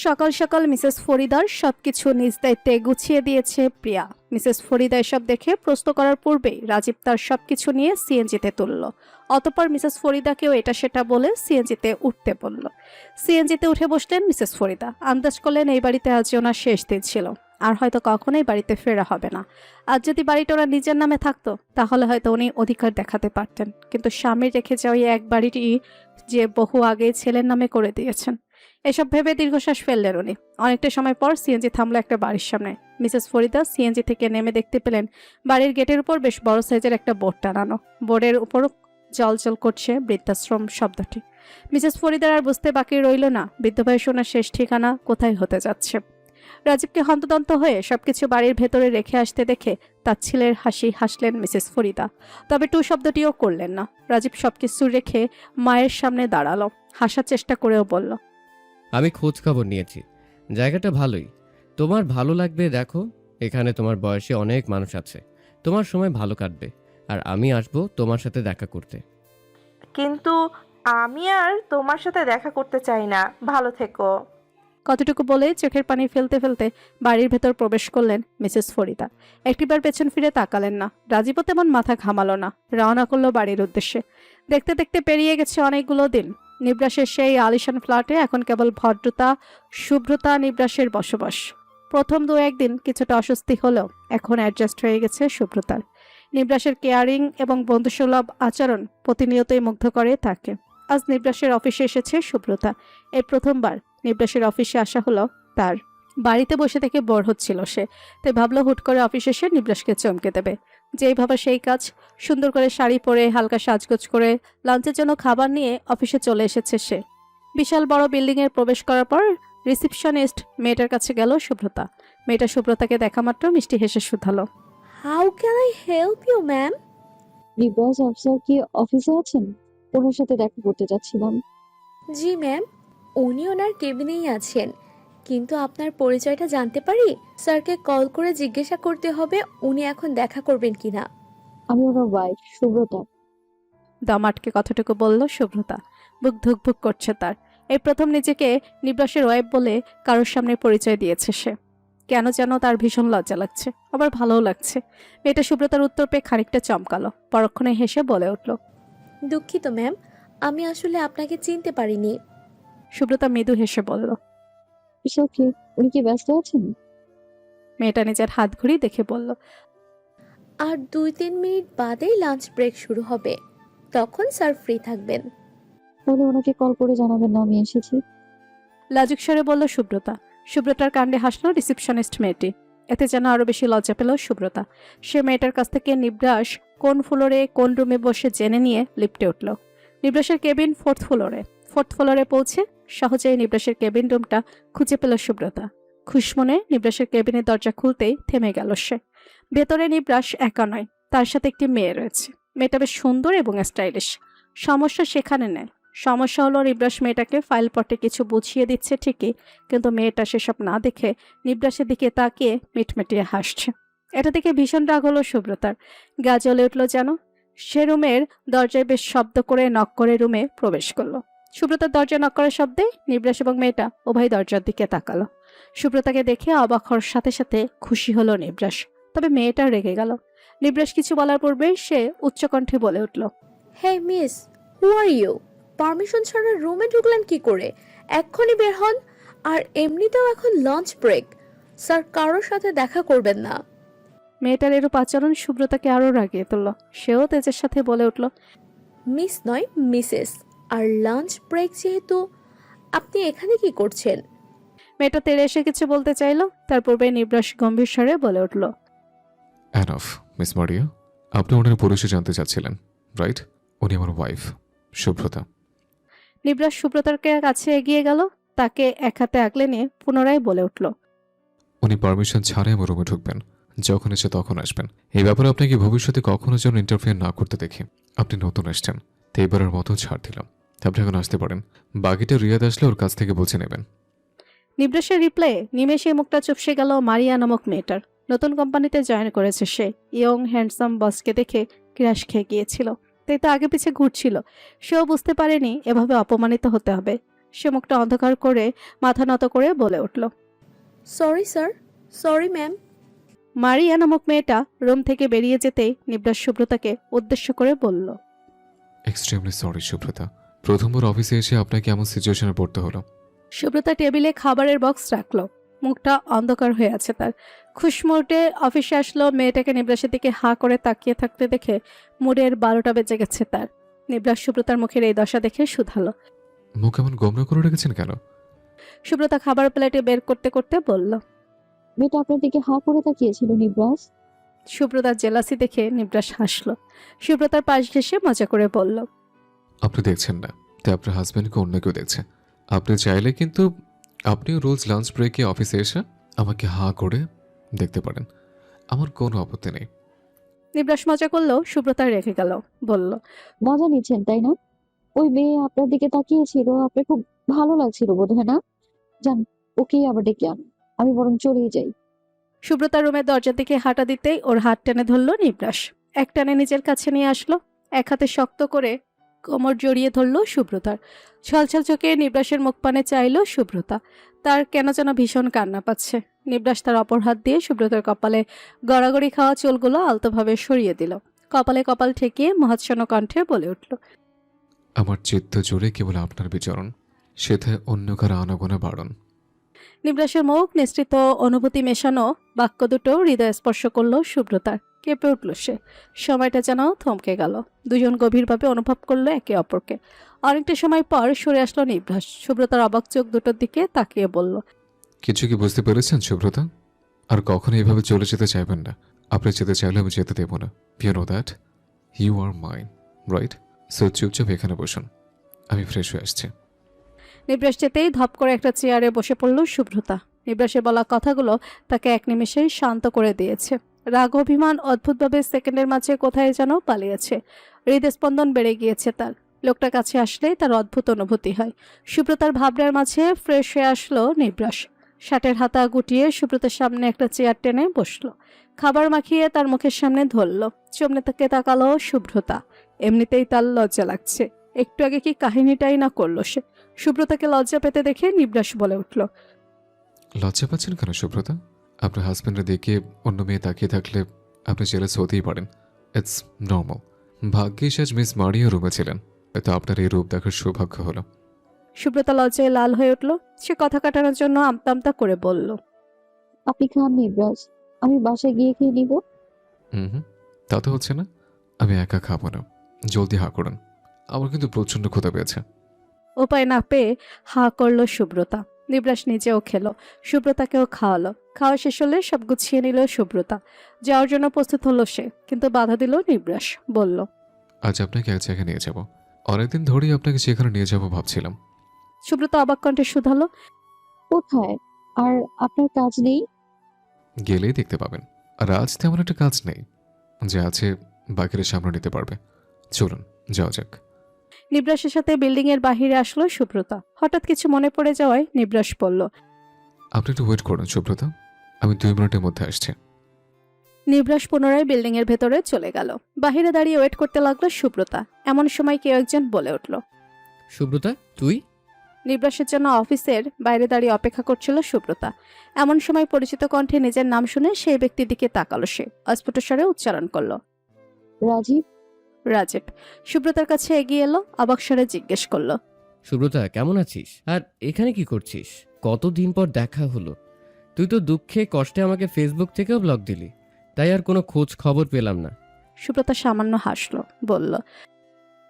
সকাল সকাল মিসেস ফরিদার সবকিছু নিজ দায়িত্বে গুছিয়ে দিয়েছে প্রিয়া। মিসেস ফরিদা এসব দেখে প্রশ্ন করার পূর্বেই রাজীব তার সবকিছু নিয়ে সিএনজিতে তুলল। অতঃপর মিসেস ফরিদাকেও এটা সেটা বলে সিএনজিতে উঠতে বলল। সিএনজিতে উঠে বসলেন মিসেস ফরিদা। আন্দাজ করলেন এই বাড়িতে আজ ওনার শেষ দিন ছিল, আর হয়তো কখনোই বাড়িতে ফেরা হবে না। আজ যদি বাড়িটা ওনার নিজের নামে থাকতো তাহলে হয়তো উনি অধিকার দেখাতে পারতেন, কিন্তু স্বামীর রেখে যাওয়া এই এক বাড়িটি যে বহু আগে ছেলের নামে করে দিয়েছেন। এসব ভেবে দীর্ঘশ্বাস ফেললেন উনি। অনেকটা সময় পর সিএনজি থামলো একটা বাড়ির সামনে। মিসেস ফরিদা সিএনজি থেকে নেমে দেখতে পেলেন বাড়ির গেটের উপর বেশ বড় সাইজের একটা বোর্ড টানানো। বোর্ডের উপর জল করছে বৃদ্ধাশ্রম শব্দটি। মিসেস ফরিদার আর বুঝতে বাকি রইল না বৃদ্ধ বয়স ওনার শেষ ঠিকানা কোথায় হতে যাচ্ছে। রাজীবকে হন্তদন্ত হয়ে সবকিছু বাড়ির ভেতরে রেখে আসতে দেখে তার ছেলের হাসি হাসলেন মিসেস ফরিদা, তবে টু শব্দটিও করলেন না। রাজীব সবকিছু রেখে মায়ের সামনে দাঁড়ালো, হাসার চেষ্টা করেও বলল, আমি খোঁজ খবর নিয়েছি, জায়গাটা ভালোই, তোমার ভালো লাগবে। দেখো, এখানে তোমার বয়সী অনেক মানুষ আছে, তোমার সময় ভালো কাটবে, আর আমি আসবো তোমার সাথে দেখা করতে। কিন্তু আমি আর তোমার সাথে দেখা করতে চাই না, ভালো থেকো। কতটুকু বলে চোখের পানি ফেলতে ফেলতে বাড়ির ভেতর প্রবেশ করলেন মিসেস ফরিদা। একটিবার পেছন ফিরে তাকালেন না। রাজীবও তেমন মাথা ঘামালো না, রওনা করলো বাড়ির উদ্দেশ্যে। দেখতে দেখতে পেরিয়ে গেছে অনেকগুলো দিন। নিবরাসের সেই আলিশান ফ্ল্যাটে এখন কেবল ভদ্রতা, শুভ্রতা, নিবরাসের বসবাস। প্রথম দু একদিন কিছুটা অস্বস্তি হলেও এখন অ্যাডজাস্ট হয়ে গেছে শুভ্রতার। নিবরাসের কেয়ারিং এবং বন্ধুসুলভ আচরণ প্রতিনিয়তই মুগ্ধ করে তাকে। আজ নিবরাসের অফিসে এসেছে শুভ্রতা। এই প্রথমবার নিবরাসের অফিসে আসা হলো তার। বাড়িতে বসে থেকে বোর হচ্ছিল সে, তাই ভাবলো হুট করে অফিসে এসে নিবরাসকে চমকে দেবে। যেই ভাবে সেই কাজ। সুন্দর করে শাড়ি পরে হালকা সাজগোজ করে লাঞ্চের জন্য খাবার নিয়ে অফিসে চলে এসেছে সে। বিশাল বড় বিল্ডিংয়ে প্রবেশ করার পর রিসিপশনিস্ট মেয়েটার কাছে গেল শুভ্রতা। মেয়েটা শুভ্রতাকে দেখা মাত্র মিষ্টি হেসে শুধালো, how can I help you ma'am? Nibas officer কি অফিসে আছেন? ওনার সাথে দেখা করতে যাচ্ছিলাম। জি ম্যাম, উনি ওনার কেবিনেই আছেন, কিন্তু আপনার পরিচয়টা জানতে পারি? স্যারকে কল করে জিজ্ঞাসা করতে হবে উনি এখন দেখা করবেন কিনা। আমি ওনার ওয়াইফ সুব্রতা। দম আটকে কতটুকু বলল শুভ্রতা। বুক ধুকভুক করছে তার। এই প্রথম নিজেকে নিবরাসের ওয়াইফ বলে কারোর সামনে পরিচয় দিয়েছে সে। কেন যেন তার ভীষণ লজ্জা লাগছে, আবার ভালোও লাগছে। মেয়েটা শুভ্রতার উত্তর পেয়ে খানিকটা চমকালো, পরক্ষণে হেসে বলে উঠল, দুঃখিত ম্যাম, আমি আসলে আপনাকে চিনতে পারিনি। শুভ্রতা মৃদু হেসে বলল। কি উনি কি ব্যস্ত আছেন? মেয়েটা নিজের হাত ঘড়ি দেখে বলল, আর 2-3 মিনিট বাদেই লাঞ্চ ব্রেক শুরু হবে, তখন স্যার ফ্রি থাকবেন। তাহলে ওনাকে কল করে জানাবেন না আমি এসেছি। লাজুক স্বরে বলল শুভ্রতা। শুভ্রতার কাণ্ডে হাসলো রিসিপশনিস্ট মেয়েটি। এতে যেন আরো বেশি লজ্জা পেল শুভ্রতা। সে মেয়েটার কাছ থেকে নিবরাস কোন ফ্লোরে কোন রুমে বসে জেনে নিয়ে লিফটে উঠল। নিবরাসের কেবিন 4th ফ্লোরে। 4th ফ্লোরে পৌঁছে সহজেই নিবরাসের কেবিন রুমটা খুঁজে পেল শুভ্রতা। খুশমনে নিবরাসের কেবিনের দরজা খুলতেই থেমে গেল সে। ভেতরে নিবরাস একা নয়, তার সাথে একটি মেয়ে রয়েছে। মেয়েটা বেশ সুন্দর এবং স্টাইলিশ। সমস্যা সেখানে নেই। সমস্যা হলো নিবরাস মেয়েটাকে ফাইল পটে কিছু বুঝিয়ে দিচ্ছে ঠিকই, কিন্তু মেয়েটা সেসব না দেখে নিবরাসের দিকে তাকিয়ে মিটমিটিয়ে হাসছে। এটা দেখে ভীষণ রাগ হলো শুভ্রতার। গা জ্বলে উঠল যেন। সে রুমের দরজায় বেশ শব্দ করে নক করে রুমে প্রবেশ করলো। সুব্রতার দরজা নক করার শব্দে নিবরাস এবং মেয়েটা উভয় দরজার দিকে তাকালো। সুব্রতাকে দেখে অবাক হওয়ার সাথে সাথে খুশি হলো নিবরাস, তবে মেয়েটা রেগে গেল। নিবরাস কিছু বলার পূর্বেই সে উচ্চকণ্ঠে বলে উঠল, hey miss, who are you? Permission ছাড়া রুমে ঢুকলেন কি করে? এক্ষুনি বের হন। আর এমনিতেও এখন লাঞ্চ ব্রেক, স্যার কারোর সাথে দেখা করবেন না। মেয়েটার এরূপ আচরণ সুব্রতাকে আরো রাগিয়ে তুলল। সেও তেজের সাথে বলে উঠল, মিস নয় মিসেস, আর লাঞ্চ ব্রেক যেহেতু। আপনি এখানে কি করছেন? মেয়েটা তেড়ে এসে কিছু বলতে চাইল, তার পূর্বে নিবরাস গম্ভীর স্বরে বলে উঠল, এনাফ মিস মারিয়া, আপনি ওনার পরিচয় জানতে চাচ্ছিলেন, রাইট? উনি আমার ওয়াইফ শুভ্রতা। নিবরাস সুব্রতার কাছে এগিয়ে গেল, তাকে এক হাতে আগলে নিয়ে পুনরায় বলে উঠল, উনি পারমিশন ছাড়াই আমার রুমে ঢুকবেন, যখন ইচ্ছে তখন আসবেন। এই ব্যাপারে আপনাকে ভবিষ্যতে কখনো যেন ইন্টারফেয়ার না করতে দেখি। আপনি নতুন আসছেন, তাই এবারের মতো ছাড় দিলাম। আপনি এখন আসতে পারেন, বাকিটা রিয়াদ আসলে ওর কাছ থেকে বুঝে নেবেন। নিবরাসের রিপ্লাইয়ে নিমেষে মুখটা চুপসে গেল মারিয়া নামক মেয়েটার। নতুন কোম্পানিতে জয়েন করেছে সে। ইয়ং হ্যান্ডসাম বসকে দেখে ক্রাশ খেয়ে গিয়েছিল, তাই তো আগে পিছে ঘুরছিল। সেও বুঝতে পারেনি এভাবে অপমানিত হতে হবে। সে মুখটা অন্ধকার করে মাথা নত করে বলে উঠল। Sorry sir, sorry ma'am. মারিয়া নামক মেয়েটা রুম থেকে বেরিয়ে যেতেই নিবরাস সুব্রতাকে উদ্দেশ্য করে বলল। এক্সট্রিমলি সরি সুব্রতা, প্রথমবার অফিসে এসে আপনাকে এমন সিচুয়েশনে পড়তে হলো। সুব্রতা টেবিলে খাবারের বক্স রাখলো, মুখটা অন্ধকার হয়ে আছে তার। খুশমুটে অফিসে আসলো, মেয়েটাকে নিবরাসের দিকে হাঁ করে তাকিয়ে থাকতে দেখে মুডের 12টা বেজে গেছে তার। নিবরাস সুব্রতার মুখের এই দশা দেখে শুধালো। মুখ এমন গোমরা করে রেখেছেন কেন? সুব্রতা খাবার প্লেটে বের করতে করতে বলল। মেয়েটা আপনার দিকে হাঁ করে তাকিয়েছিল নিবরাস। সুব্রতার জেলাসি দেখে নিবরাস হাসলো। সুব্রতার পাশ ঘেঁষে মজা করে বলল। আপনি দেখছেন না, তাই আপনার হাজব্যান্ডকে অন্য কেউ দেখছে। আপনি চাইলে কিন্তু আপনিও রোজ লাঞ্চ ব্রেকে অফিসে এসে আমাকে হাঁ করে দেখতে পারেন, আমার কোনো আপত্তি নেই। নিবরাস মজা করলেও সুব্রতা রেখে গেল, বলল। মজা নিচ্ছেন তাই না? ওই মেয়ে আপনার দিকে তাকিয়েছিল, আপনার খুব ভালো লাগছিল বোধ হয় না? যান, ওকেই আবার ডেকে আন, আমি বরং চলেই যাই। সুব্রতা রুমের দরজার দিকে হাঁটা দিতেই ওর হাত টেনে ধরল নিবরাস। এক টানে নিজের কাছে নিয়ে আসলো, এক হাতে শক্ত করে কোমর জড়িয়ে ধরল সুব্রতার। ছলছল চোখে নিবরাসের মুখ পানে চাইল সুব্রতা। তার কেন যেন ভীষণ কান্না পাচ্ছে। নিবরাস তার অপর হাত দিয়ে সুব্রতার কপালে গড়াগড়ি খাওয়া চুলগুলো আলতোভাবে সরিয়ে দিল। কপালে কপাল ঠেকিয়ে মহাচ্ছন্ন কণ্ঠে বলে উঠল। আমার চিত্ত জুড়ে কেবল আপনার বিচরণ, সেথায় অন্য কারো আনাগোনা বাড়ন। নিবরাসের মুখ নিঃসৃত অনুভূতি মেশানো বাক্য দুটো হৃদয় স্পর্শ করল সুব্রতার। কেঁপে উঠল সে। সময়টা যেন থমকে গেল। দুজন গভীরভাবে অনুভব করলো একে অপরকে। অনেকটা সময় পর সরে আসলো নিবরাস। সুব্রতার অবাক চোখ দুটোর দিকে তাকিয়ে বলল। কিছু কি বুঝতে পেরেছেন সুব্রতা? আর কখনো এভাবে চলে যেতে চাইবেন না। আপনি যেতে চাইলে আমি যেতে দেবো না। You know that you are mine, right? So চুপচাপ এখানে বসুন, আমি ফ্রেশ হয়ে আসছি। নিবরাস যেতেই ধপ করে একটা চেয়ারে বসে পড়ল সুব্রতা। নিবরাসের বলা কথাগুলো তাকে এক নিমেষেই শান্ত করে দিয়েছে। রাগ অভিমান অদ্ভুতভাবে সেকেন্ডের মাঝে কোথায় যেন পালিয়েছে। হৃদস্পন্দন বেড়ে গিয়েছে তার। লোকটা কাছে আসলেই তার অদ্ভুত অনুভূতি হয়। সুব্রতার ভাবনার মাঝে ফ্রেশ হয়ে আসলো নিবরাস। শার্টের হাতা গুটিয়ে সুব্রতার সামনে একটা চেয়ার টেনে বসলো। খাবার মাখিয়ে তার মুখের সামনে ধরল। চমনে তাকে তাকালো সুব্রতা। এমনিতেই তার লজ্জা লাগছে। একটু আগে কি কাহিনীটাই না করলো সে। সুব্রতাকে লজ্জা পেতে দেখে নিবরাস বলে উঠল। লজ্জা পাচ্ছেন কেন সুব্রতা? আপনার হাজব্যান্ডের দিকে অন্য মেয়ে তাকিয়ে থাকলে আপনি জেলাস হতেই পারেন। It's normal. ভাগ্যিস আজ মিস মারিয়া রুমে ছিলেন, তো আপনার এই রূপ দেখার সৌভাগ্য হলো। সুব্রতা লজ্জায় লাল হয়ে উঠল। সে কথা কাটানোর জন্য আমতা আমতা করে বলল। আপনি খান নিবরাস, আমি বাসায় গিয়ে খেয়ে নিব। হুম, তা তো হচ্ছে না। আমি একা খাবো না, জলদি হা করুন, আমার কিন্তু প্রচণ্ড ক্ষুধা পেয়েছে। উপায় না পেয়ে হাঁ করল সুব্রতা। নিবরাস নিজেও খেলো, সুব্রতাকেও খাওয়ালো। খাওয়া শেষ হলে সব গুছিয়ে নিল সুব্রতা। যাওয়ার জন্য প্রস্তুত হলো সে, কিন্তু বাধা দিল নিবরাস। বলল। আজ আপনাকে এক জায়গায় নিয়ে যাব, অনেকদিন ধরেই আপনাকে সেখানে নিয়ে যাব ভাবছিলাম। সুব্রতা অবাক কণ্ঠে শুধালো। কোথায়? আর আপনার কাজ নেই? গেলেই দেখতে পাবেন। আর আজ তেমন একটা কাজ নেই, যে আছে বাকিরা সামনে নিতে পারবে। চলুন যাওয়া যাক। নিবরাসের সাথে বিল্ডিং এর বাহিরে আসলো সুব্রতা। হঠাৎ কিছু মনে পড়ে যাওয়ায় নিবরাস বলল। আপনি একটু ওয়েট করুন সুব্রতা, আমি 2 মিনিটের মধ্যে আসছি। নিবরাস পুনরায় বিল্ডিং এর ভেতরে চলে গেল। বাহিরে দাঁড়িয়ে ওয়েট করতে লাগলো সুব্রতা। এমন সময় কেউ একজন বলে উঠল। সুব্রতা, তুই? নিবরাসের জন্য অফিসের বাইরে দাঁড়িয়ে অপেক্ষা করছিল সুব্রতা। এমন সময় পরিচিত কণ্ঠে নিজের নাম শুনে সেই ব্যক্তির দিকে তাকালো সে। অস্ফুট স্বরে উচ্চারণ করলো। রাজীব। রাজীব সুব্রতার কাছে এগিয়ে এলো, অবাক স্বরে জিজ্ঞেস করলো। সুব্রতা, কেমন আছিস? আর এখানে কি করছিস? কতদিন পর দেখা হলো। তুই তো দুঃখে কষ্টে আমাকে ফেসবুক থেকেও ব্লক দিলি, তাই আর কোনো খোঁজ খবর পেলাম না। সুব্রতা সামান্য হাসলো, বলল।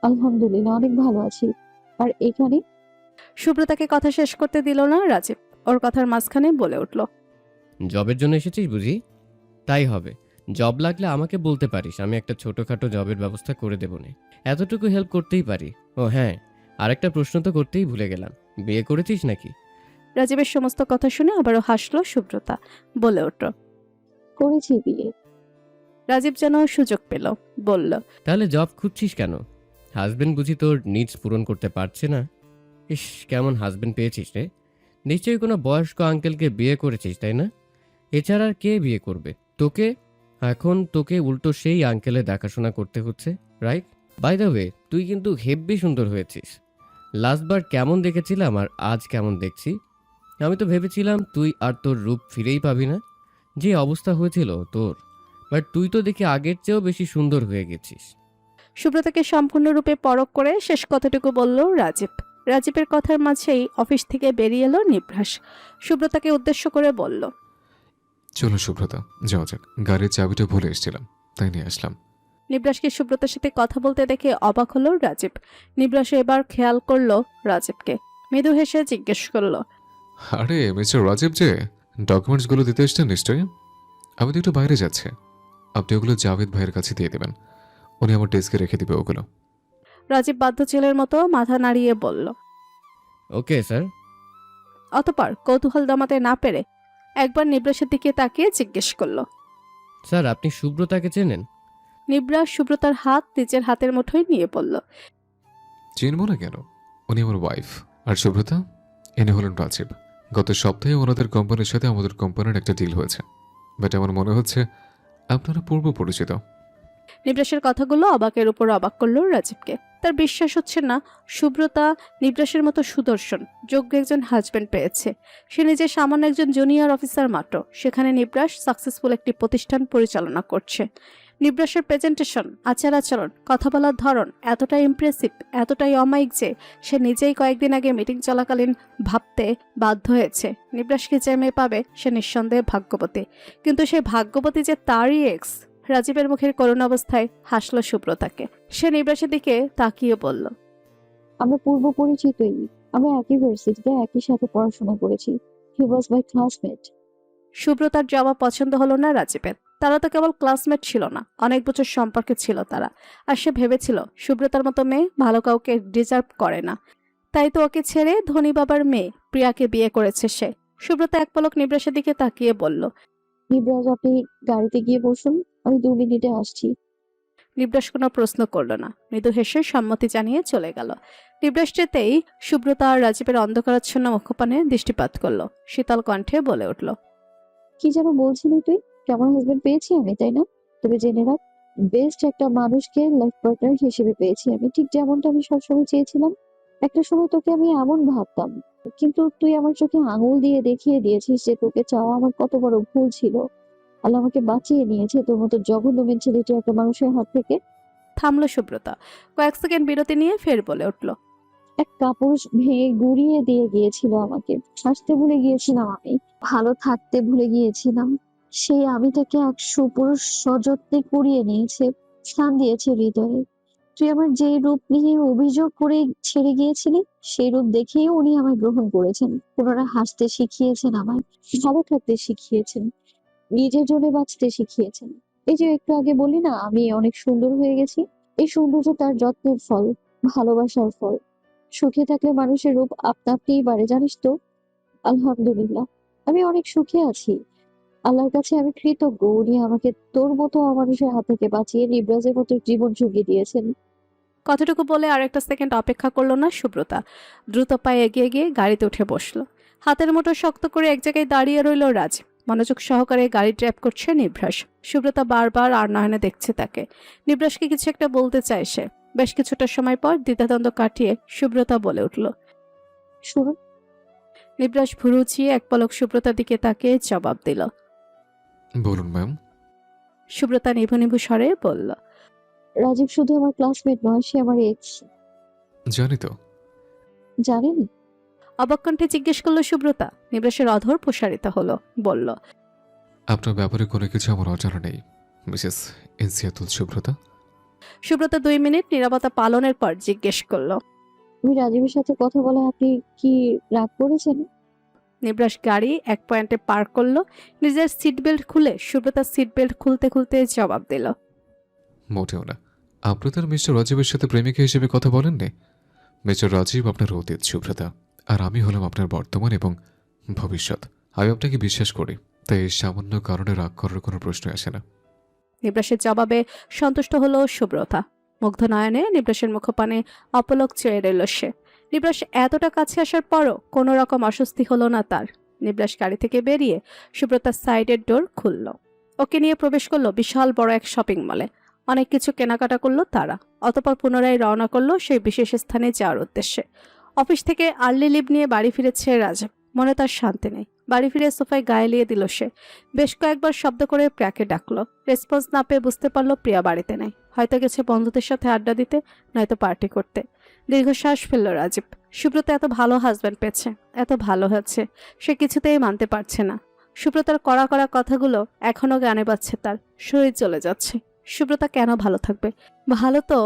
আলহামদুলিল্লাহ, অনেক ভালো আছি। আর এখানে? সুব্রতাকে কথা শেষ করতে দিল না রাজীব। ওর কথার মাঝখানে বলে উঠল। জবের জন্য এসেছিস বুঝি? তাই হবে। জব লাগলে আমাকে বলতে পারিস, আমি একটা ছোটখাটো জবের ব্যবস্থা করে দেবো না। এতটুকু হেল্প করতেই পারি। ও হ্যাঁ, আরেকটা প্রশ্ন তো করতেই ভুলে গেলাম, বিয়ে করেছিস নাকি? রাজীবের সমস্ত কথা শুনে আবারও হাসলো সুব্রতা, বলে উঠল। করেছি বিয়ে। রাজীব যেন সুযোগ পেল, বলল। তাহলে জব খুঁজছিস কেন? হাজবেন্ড বুঝি তোর নিডস পূরণ করতে পারছে না? ইস, কেমন হাজবেন্ড পেয়েছিস রে। নিশ্চয়ই কোনো বয়স্ক আঙ্কেলকে বিয়ে করেছিস, তাই না? এছাড়া আর কে বিয়ে করবে তোকে? এখন তোকে উল্টো সেই আঙ্কেলে দেখাশোনা করতে হচ্ছে, রাইট? বাই দ্য ওয়ে, তুই কিন্তু হেব্বি সুন্দর হয়েছিস। লাস্টবার কেমন দেখেছিলাম আর আজ কেমন দেখছি। আমি তো ভেবেছিলাম তুই আর তোর রূপ ফিরেই পাবি না, যে অবস্থা হয়েছিল তোর। বাট তুই তো দেখি আগের চেয়েও বেশি সুন্দর হয়ে গেছিস। সুব্রতাকে সম্পূর্ণরূপে পরখ করে শেষ কথাটুকু বলল রাজীব। রাজীবের কথার মাঝেই অফিস থেকে বেরিয়ে এলো নিভ্রাস। সুব্রতাকে উদ্দেশ্য করে বলল, চলো সুব্রতা, যাওয়া যাক। গাড়ির চাবিটা ভুলে এসেছিলাম, তাই নিয়ে আসলাম। নিবরাসকে সুব্রতার সাথে কথা বলতে দেখে অবাক হলো রাজীব। নিবরাস এবার খেয়াল করলো রাজীবকে, মৃদু হেসে জিজ্ঞেস করলো, আরে মিস্টার রাজীব, যে ডকুমেন্টসগুলো দিতে এসছেন নিশ্চয়ই। আমি তো একটু বাইরে যাচ্ছি, আপনি ওগুলো জাভেদ ভাইয়ের কাছে দিয়ে দেবেন। উনি আমার ডেস্কে রেখে দিবে ওগুলো। রাজীব বাধ্য ছেলের মতো মাথা নাড়িয়ে বলল। Okay sir. অতঃপর কৌতূহল দমাতে না পেরে একবার নিবরাসের দিকে তাকিয়ে জিজ্ঞেস করলো। স্যার, আপনি সুব্রতাকে চেনেন? নিবরাস সুব্রতার হাত নিজের হাতের মুঠোয় নিয়ে বলল, চিনব না কেন, উনি আমার ওয়াইফ। আর সুব্রতা, ইনি হলেন রাজীব। গত সপ্তাহে ওনাদের কোম্পানির সাথে আমাদের কোম্পানির একটা ডিল হয়েছে, বাট আমার মনে হচ্ছে আপনারা পূর্ব পরিচিত। নিবরাসের কথাগুলো অবাকের উপর অবাক করলো রাজীবকে। তার বিশ্বাস হচ্ছে না সুব্রতা নিবরাসের মতো সুদর্শন যোগ্য একজন হাজবেন্ড পেয়েছে। সে নিজে সামান্য একজন জুনিয়র অফিসার মাত্র, সেখানে নিবরাস সাকসেসফুল একটি প্রতিষ্ঠান পরিচালনা করছে। নিবরাসের প্রেজেন্টেশন, আচার আচরণ, কথা বলার ধরন এতটাই ইমপ্রেসিভ, এতটাই অমায়িক যে সে নিজেই কয়েকদিন আগে মিটিং চলাকালীন ভাবতে বাধ্য হয়েছে নিবরাসকে যে মেয়ে পাবে সে নিঃসন্দেহে ভাগ্যবতী। কিন্তু সেই ভাগ্যবতী যে তারই এক্স। রাজীবের মুখের করুণ অবস্থায় হাসলো সুব্রতাকে। সে নিবরাসের দিকে তাকিয়ে বলল, আমরা পূর্ব পরিচিতই। আমরা একই ভার্সিটিতে একই সাথে পড়াশোনা করেছি। হি ওয়াজ মাই ক্লাসমেট। সুব্রতার জবাব পছন্দ হলো না রাজীবের। তারা তো কেবল ক্লাসমেট ছিল না, অনেক বছর সম্পর্কে ছিল তারা। আর সে ভেবেছিল সুব্রতার মতো মেয়ে ভালো কাউকে ডিজার্ভ করে না, তাই তো ওকে ছেড়ে ধনী বাবার মেয়ে প্রিয়াকে বিয়ে করেছে সে। সুব্রতা এক পলক নিবরাসের দিকে তাকিয়ে বলল, নিবরাজ, আপনি গাড়িতে গিয়ে বসুন, আমি 2 মিনিটে আসছি। নিবরাস কোনো প্রশ্ন করল না, মৃদু হেসে সম্মতি জানিয়ে চলে গেল। নিবরাস যেতেই সুব্রতা আর রাজীবের অন্ধকারাচ্ছন্ন মুখপানে দৃষ্টিপাত করলো। শীতল কণ্ঠে বলে উঠল, কি যেন বলছিলি তুই? কেমন হাজবেন্ড পেয়েছি আমি, তাই না? তবে জেনে রাখ, বেস্ট একটা মানুষকে লাইফ পার্টনার হিসেবে পেয়েছি আমি, ঠিক যেমনটা আমি সবসময় চেয়েছিলাম। একটা সময় তোকে আমি এমন ভাবতাম, কিন্তু তুই আমার চোখে আঙুল দিয়ে দেখিয়ে দিয়েছিস যে তোকে চাওয়া আমার কত বড় ভুল ছিল। আল্লাহ আমাকে বাঁচিয়ে নিয়েছে তোর মতো জঘন্য মেন্টালিটি একটা মানুষের হাত থেকে। থামলো সুব্রতা। কয়েক সেকেন্ড বিরতি নিয়ে ফের বলে উঠল, এক কাপড় ভেঙে গুড়িয়ে দিয়ে গিয়েছিল আমাকে। হাসতে ভুলে গিয়েছিলাম আমি, ভালো থাকতে ভুলে গিয়েছিলাম। সেই আমিটাকে এক সুপুরুষ সযত্নে কুড়িয়ে নিয়েছে, স্থান দিয়েছে হৃদয়ে। তুই আমার যে রূপ নিয়ে অভিযোগ করে ছেড়ে গিয়েছিলি, সেই রূপ দেখেই উনি আমায় গ্রহণ করেছেন। পুনরায় হাসতে শিখিয়েছেন, আমায় ভালো থাকতে শিখিয়েছেন, নিজের জন্য বাঁচতে শিখিয়েছেন। এই যে একটু আগে বলি না আমি অনেক সুন্দর হয়ে গেছি, এই সৌন্দর্য তার যত্নের ফল, ভালোবাসার ফল। সুখে থাকলে মানুষের রূপ আপনা আপনিই বাড়ে, জানিস তো। আলহামদুলিল্লাহ, আমি অনেক সুখে আছি। আল্লাহর কাছে আমি কৃতজ্ঞ, উনি আমাকে তোর মতো অমানুষের হাত থেকে বাঁচিয়ে নিবরাজের মতো জীবন ঝুঁকি দিয়েছেন। কথাটুকু বলে আর একটা সেকেন্ড অপেক্ষা করলো না সুব্রতা। দ্রুত পায়ে এগিয়ে গিয়ে গাড়িতে উঠে বসলো। হাতের মুঠো শক্ত করে এক জায়গায় দাঁড়িয়ে রইল রাজীব। মনোযোগ সহকারে গাড়ি ড্রাইভ করছে নিভ্রাস। সুব্রতা বারবার আর নয়নে দেখছে তাকে। নিভ্রাসকে কিছু একটা বলতে চায় সে। বেশ কিছুটা সময় পর দ্বিধাদ্বন্দ্ব কাটিয়ে সুব্রতা বলে উঠল, শুনুন। নিভ্রাস ভুরুচিয়ে এক পলক সুব্রতার দিকে তাকিয়ে জবাব দিল। বলুন ম্যাম। সুব্রতা নিভু নিভু স্বরে বলল, রাজীব শুধু আমার ক্লাসমেট নয়, সে আমার এক্স। জানি তো। জানেন? অবাক কণ্ঠে জিজ্ঞেস করলো সুব্রতা। নিভ্রাসের অধর প্রসারিত হলো, বলল, আপনার ব্যাপারে কোনো কিছু আমার অজানা নেই মিসেস ইনসিয়াতুল সুব্রতা। সুব্রতা 2 মিনিট নীরবতা পালনের পর জিজ্ঞেস করলো, আমি রাজীবের সাথে কথা বলে আপনি কি রাগ করেছেন? নিবরাস গাড়ি এক পয়েন্টে পার্ক করলো। নিজের সিট বেল্ট খুলে সুব্রতার সিট বেল্ট খুলতে খুলতে জবাব দিল, মোটেও না। আপনি তার মিস্টার রাজীবের সাথে প্রেমিকা হিসেবে কথা বলেননি। মিস্টার রাজীব আপনার অতীত সুব্রতা, আর আমি হলাম আপনার বর্তমান এবং ভবিষ্যৎ। আমি আপনাকে বিশ্বাস করি, তাই এই সামান্য কারণে রাগ করার কোনো প্রশ্ন আসে না। নিবরাসের জবাবে সন্তুষ্ট হলো সুব্রতা। মুগ্ধ নয়নে নিবরাসের মুখপানে অপলক চেয়ে রইল সে। নিবরাস এতটা কাছে আসার পরও কোনো রকম অস্বস্তি হলো না তার। নিবরাস গাড়ি থেকে বেরিয়ে সুব্রতার সাইডের ডোর খুলল। ওকে নিয়ে প্রবেশ করলো বিশাল বড় এক শপিং মলে। অনেক কিছু কেনাকাটা করলো তারা। অতঃপর পুনরায় রওনা করলো সেই বিশেষ স্থানে যাওয়ার উদ্দেশ্যে। অফিস থেকে আর্লি লিভ নিয়ে বাড়ি ফিরেছে রাজীব। মনে তার শান্তি নেই। বাড়ি ফিরে সোফায় গায়ে লিয়ে দিল সে। বেশ কয়েকবার শব্দ করে প্রিয়াকে ডাকলো। রেসপন্স না পেয়ে বুঝতে পারলো প্রিয়া বাড়িতে নেই। হয়তো গেছে বন্ধুদের সাথে আড্ডা দিতে, নয়তো পার্টি করতে। দীর্ঘশ্বাস ফেলল রাজীব। সুব্রত এত ভালো হাজব্যান্ড পেয়েছে, এত ভালো হচ্ছে, সে কিছুতেই মানতে পারছে না। সুব্রতার কড়া কড়া কথাগুলো এখনো গানে বাজছে, তার শরীর চলে যাচ্ছে। সুব্রতা কেন ভালো থাকবে? ভালো তো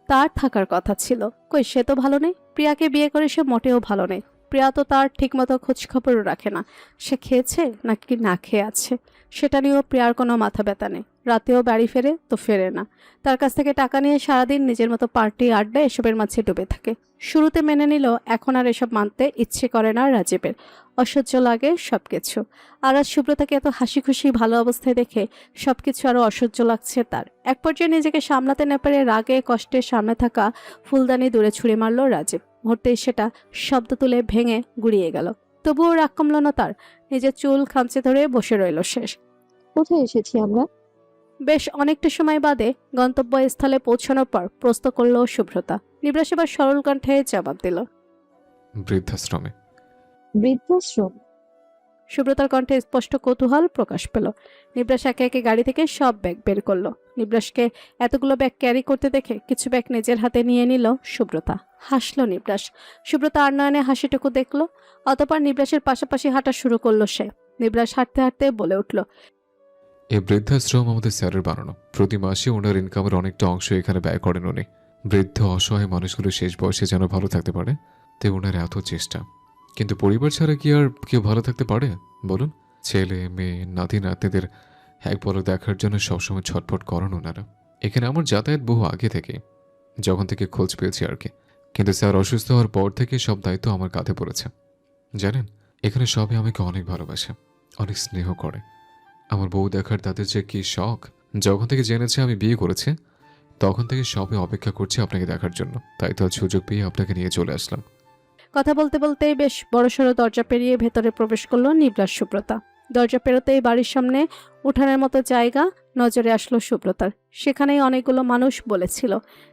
তার থাকার কথা ছিল। কই, সে তো ভালো নেই। প্রিয়াকে বিয়ে করে সে মোটেও ভালো নেই। প্রিয়া তো তার ঠিকমতো খোঁজ খবরও রাখে না। সে খেয়েছে নাকি না খেয়ে আছে সেটা নিয়েও প্রিয়ার কোনো মাথা ব্যথা নেই। রাতেও বাড়ি ফেরে তো ফেরে না। তার কাছ থেকে টাকা নিয়ে সারাদিন নিজের মতো পার্টি আড্ডা এসবের মাঝে ডুবে থাকে। শুরুতে মেনে নিল, এখন আর এসব মানতে ইচ্ছে করে না রাজীবের। অসহ্য লাগে সবকিছু। আর আজ সুব্রতাকে এত হাসি খুশি ভালো অবস্থায় দেখে সবকিছু আরো অসহ্য লাগছে তার। এক পর্যায়ে নিজেকে সামলাতে না পেরে রাগে কষ্টে সামনে থাকা ফুলদানি দূরে ছুঁড়ে মারল রাজীব। মুহূর্তেই সেটা শব্দ তুলে ভেঙে গুড়িয়ে গেল। তবুও রাগ কমল না তার। নিজের চুল খামচে ধরে বসে রইল শেষ। কোথায় এসেছি আমরা? বেশ অনেকটা সময় বাদে গন্তব্যস্থলে পৌঁছানোর পর প্রশ্ন করল সুব্রতা। নিবরাস এবার সরল কণ্ঠে জবাব দিল, বৃদ্ধাশ্রমে। বৃদ্ধাশ্রম? সুব্রতার কণ্ঠে স্পষ্ট কৌতূহল প্রকাশ পেল। নিবরাস একে একে গাড়ি থেকে সব ব্যাগ বের করলো। নিবরাসকে এতগুলো ব্যাগ ক্যারি করতে দেখে কিছু ব্যাগ নিজের হাতে নিয়ে নিল সুব্রতা। হাসলো নিবরাস। সুব্রতা আর নয়নে হাসিটুকু দেখলো। অতঃপর নিবরাসের পাশাপাশি হাঁটা শুরু করলো সে। নিবরাস হাঁটতে হাঁটতে বলে উঠল, এই বৃদ্ধাশ্রম আমাদের স্যারের বানানো। প্রতি মাসে ওনার ইনকামের অনেকটা অংশ এখানে ব্যয় করেন উনি। বৃদ্ধ অসহায় মানুষগুলো শেষ বয়সে যেন ভালো থাকতে পারে, তাই ওনার এত চেষ্টা। কিন্তু পরিবার ছাড়া কি আর কেউ ভালো থাকতে পারে বলুন? ছেলে মেয়ে নাতি নাতনিদের এক পলক দেখার জন্য সবসময় ছটফট করেন ওনারা। এখানে আমার যাতায়াত বহু আগে থেকে, যখন থেকে খোঁজ পেয়েছি আর কি। কিন্তু স্যার অসুস্থ হওয়ার পর থেকে সব দায়িত্ব আমার কাঁধে পড়েছে। জানেন, এখানে সবাই আমাকে অনেক ভালোবাসে, অনেক স্নেহ করে। আমার বউ দেখার তাদের যে কি শখ। যখন থেকে জেনেছে আমি বিয়ে করেছি, তখন থেকে সবাই অপেক্ষা করছে আপনাকে দেখার জন্য। তাই তো আজ সুযোগ পেয়ে আপনাকে নিয়ে চলে আসলাম। কথা বলতে বলতেই বেশ বড়সড় দরজা পেরিয়ে ভেতরে প্রবেশ করলো নিবরাস সুব্রতা। দরজা পেরোতেই বাড়ির সামনে উঠানের মতো জায়গা নজরে আসলো সুব্রতার। সেখানেই অনেকগুলো মানুষ বলেছিল।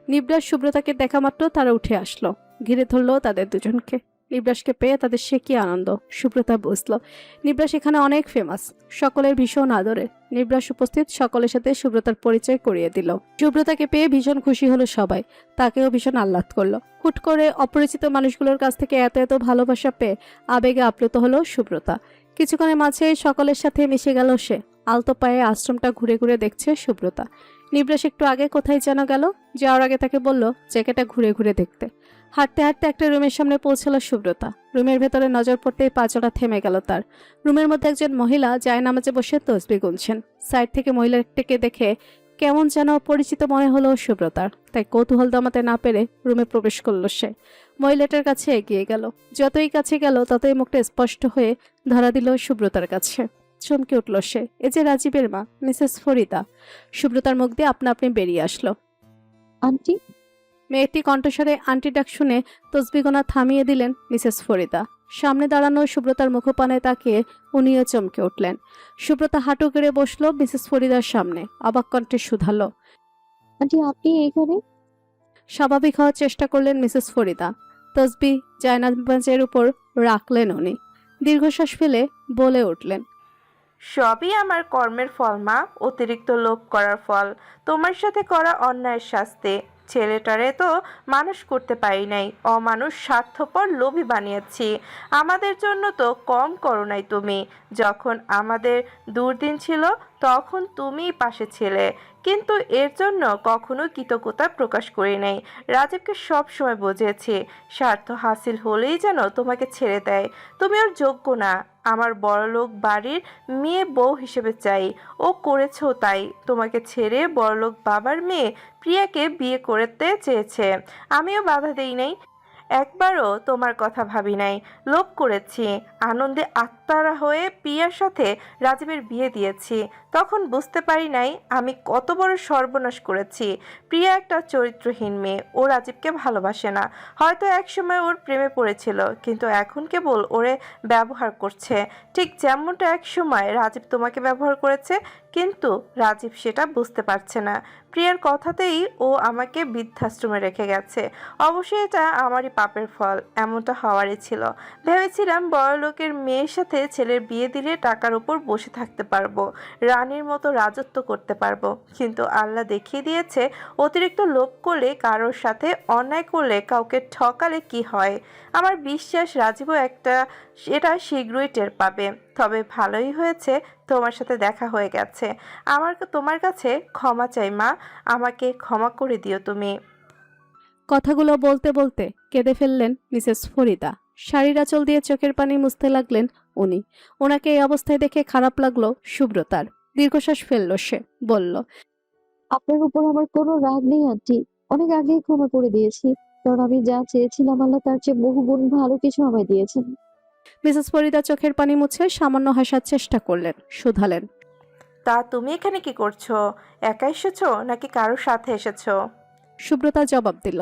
নিবরাস সুব্রতাকে দেখা মাত্র তারা উঠে আসলো, ঘিরে ধরলো তাদের দুজনকে। নিবরাসকে পেয়ে তাদের সে কি আনন্দ সুব্রতা বুঝলো। নিবরাস এখানে অনেক ফেমাস, সকলের ভীষণ আদরে। নিবরাস উপস্থিত সকলের সাথে সুব্রতার পরিচয় করিয়ে দিল। সুব্রতাকে পেয়ে ভীষণ খুশি হলো সবাই, তাকেও ভীষণ আহ্লাদ করলো। হুট করে অপরিচিত মানুষগুলোর কাছ থেকে এত এত ভালোবাসা পেয়ে আবেগে আপ্লুত হলো সুব্রতা। কিছুক্ষণের মাঝে সকলের সাথে মিশে গেল সে। আলতো পায়ে আশ্রমটা ঘুরে ঘুরে দেখছে সুব্রতা। নিবরাস একটু আগে কোথায় যেন গেল, যাওয়ার আগে তাকে বলল জায়গাটা ঘুরে ঘুরে দেখতে। হাঁটতে হাঁটতে একটা রুমের সামনে পৌঁছালো সুব্রতা। রুমের ভেতরে নজর পড়তেই পাঁচটা থেমে গেল তার। রুমের মধ্যে একজন মহিলা জায়নামাজে বসে তসবিহ গুনছেন। সাইড থেকে মহিলাটিকে দেখে কেমন যেন পরিচিত মনে হলো সুব্রতার। তাই কৌতূহল দমাতে না পেরে রুমে প্রবেশ করলো সে। মহিলাটার কাছে এগিয়ে গেল। যতই কাছে গেল ততই মুখটা স্পষ্ট হয়ে ধরা দিল সুব্রতার কাছে। চমকে উঠল সে। এ যে রাজীবের মা, মিসেস ফরিদা। সুব্রতার মুখ দিয়ে আপনা আপনি বেরিয়ে আসলো, আন্টি। মেয়েটি কণ্ঠস্বরে আন্টি ডাক শুনে তসবিহ গোনা থামিয়ে দিলেন মিসেস ফরিদা। সামনে দাঁড়ানো সুব্রতার মুখপানে তাকিয়ে উনিও চমকে উঠলেন। সুব্রতা হাঁটু গেড়ে বসলো মিসেস ফরিদার সামনে, অবাক কণ্ঠে শুধালো, আন্টি আপনি এখানে? স্বাভাবিক হওয়ার চেষ্টা করলেন মিসেস ফরিদা। তসবিহ জায়নামাজের উপর রাখলেন উনি। দীর্ঘশ্বাস ফেলে বলে উঠলেন, সবই আমার কর্মের ফল মা, অতিরিক্ত লোভ করার ফল। তোমার সাথে করা অন্যায়ের শাস্তি। ছেলেটারে তো মানুষ করতে পারি নাই, অমানুষ স্বার্থপর লোভী বানিয়েছি। আমাদের জন্য তো কম করো নাই তুমি। যখন আমাদের দুর্দিন ছিল তখন তুমিই পাশে ছিলে, কিন্তু এর জন্য কখনো কৃতজ্ঞতা প্রকাশ করি নাই। রাজীবকে সব সময় বুঝিয়েছি, স্বার্থ হাসিল হলেই যেন তোমাকে ছেড়ে দেয়। তুমি ওর যোগ্য না। আমার বড়লোক বাড়ির মেয়ে বউ হিসেবে চাই। ও করেছেও তাই। তোমাকে ছেড়ে বড়লোক বাবার মেয়ে প্রিয়াকে বিয়ে করতে চেয়েছে। আমিও বাধা দেই নাই, একবারও তোমার কথা ভাবি নাই। লোভ করেছি, আনন্দে আত্মা পাড়া হয়ে প্রিয়ার সাথে রাজীবের বিয়ে দিয়েছি। তখন বুঝতে পারি নাই আমি কত বড় সর্বনাশ করেছি। প্রিয়া একটা চরিত্রহীন মেয়ে, ও রাজীবকে ভালোবাসে না। হয়তো একসময় ওর প্রেমে পড়েছিল, কিন্তু এখন কেবল ওরে ব্যবহার করছে, ঠিক যেমনটা একসময় রাজীব তোমাকে ব্যবহার করেছে। কিন্তু রাজীব সেটা বুঝতে পারছে না। প্রিয়ার কথাতেই ও আমাকে বৃদ্ধাশ্রমে রেখে গেছে। অবশ্যই এটা আমারই পাপের ফল, এমনটা হওয়ারই ছিল। ভেবেছিলাম বড়লোকের মেয়ের সাথে ছেলের বিয়ে দিলে টাকার উপর বসে থাকতে পারবো, রানীর মতো রাজত্ব করতে পারবো। কিন্তু আল্লাহ দেখিয়ে দিয়েছে অতিরিক্ত লোভ করলে, কারোর সাথে অন্যায় করলে, কাউকে ঠকালে কি হয়। আমার বিশ্বাস রাজীবও এটা শীঘ্রই টের পাবে। তবে ভালোই হয়েছে তোমার সাথে দেখা হয়ে গেছে। তোমার কাছে ক্ষমা চাই মা, আমাকে ক্ষমা করে দিও তুমি। কথাগুলো বলতে বলতে কেঁদে ফেললেন মিসেস ফরিদা। শাড়ির আঁচল দিয়ে চোখের পানি মুছতে লাগলেন উনি। ওনাকে এই অবস্থায় দেখে খারাপ লাগলো সুব্রতার। দীর্ঘশ্বাস ফেলল সে, বলল, আপনার উপর আমার কোনো রাগ নেই আন্টি, অনেক আগেই ক্ষমা করে দিয়েছি। কারণ আমি যা চেয়েছিলাম আল্লাহ তার চেয়ে বহু গুণ ভালো কিছু আমায় দিয়েছেন। মিসেস ফরিদা চোখের পানি মুছে সামান্য হাসার চেষ্টা করলেন, শুধালেন, তা তুমি এখানে কি করছো? একা এসেছো নাকি কারোর সাথে এসেছো? সুব্রতা জবাব দিল,